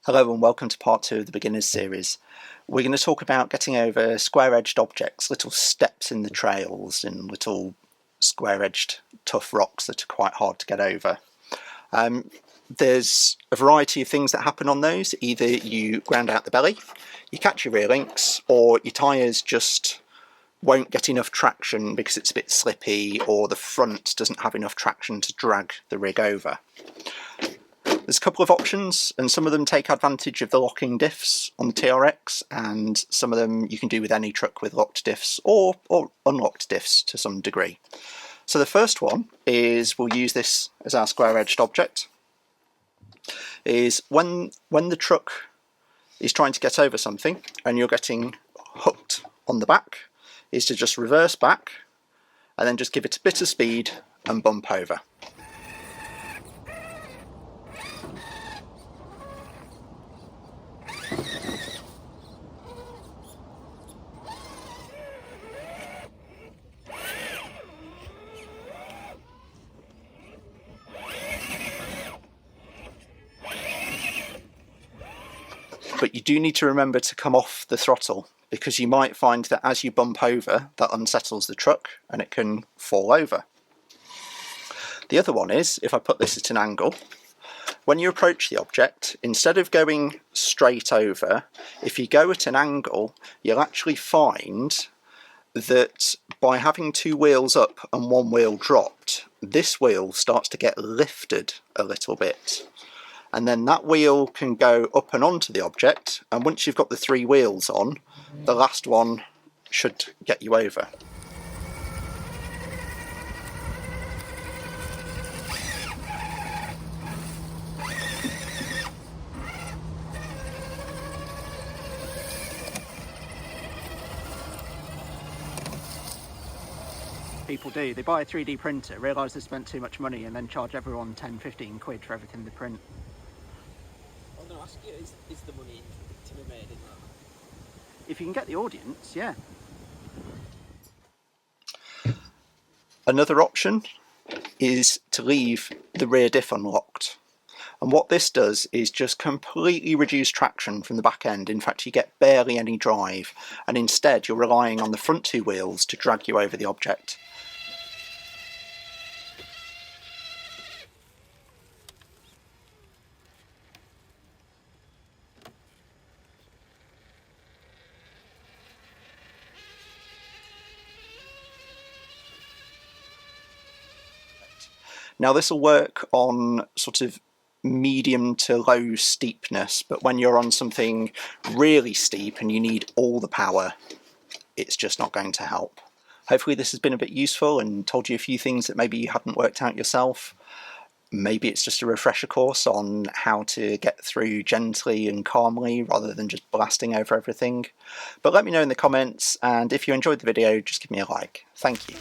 Hello and welcome to part 2 of the Beginners series. We're going to talk about getting over square-edged objects, little steps in the trails and little square-edged tough rocks that are quite hard to get over. There's a variety of things that happen on those. Either you ground out the belly, you catch your rear links, or your tyres just won't get enough traction because it's a bit slippy, or the front doesn't have enough traction to drag the rig over. There's a couple of options, and some of them take advantage of the locking diffs on the TRX, and some of them you can do with any truck with locked diffs or unlocked diffs to some degree. So the first one is, we'll use this as our square-edged object, is when the truck is trying to get over something and you're getting hooked on the back, is to just reverse back and then just give it a bit of speed and bump over. But you do need to remember to come off the throttle, because you might find that as you bump over, that unsettles the truck and it can fall over. The other one is, if I put this at an angle, when you approach the object, instead of going straight over, if you go at an angle, you'll actually find that by having two wheels up and one wheel dropped, this wheel starts to get lifted a little bit. And then that wheel can go up and onto the object, and once you've got the three wheels on, the last one should get you over. People do, they buy a 3D printer, realise they spent too much money and then charge everyone 10-15 quid for everything they print. I'm going to ask you, is the money to be made in that? If you can get the audience, yeah. Another option is to leave the rear diff unlocked. And what this does is just completely reduce traction from the back end. In fact, you get barely any drive, and instead you're relying on the front two wheels to drag you over the object. Now this will work on sort of medium to low steepness, but when you're on something really steep and you need all the power, it's just not going to help. Hopefully this has been a bit useful and told you a few things that maybe you hadn't worked out yourself. Maybe it's just a refresher course on how to get through gently and calmly rather than just blasting over everything. But let me know in the comments, and if you enjoyed the video, just give me a like. Thank you.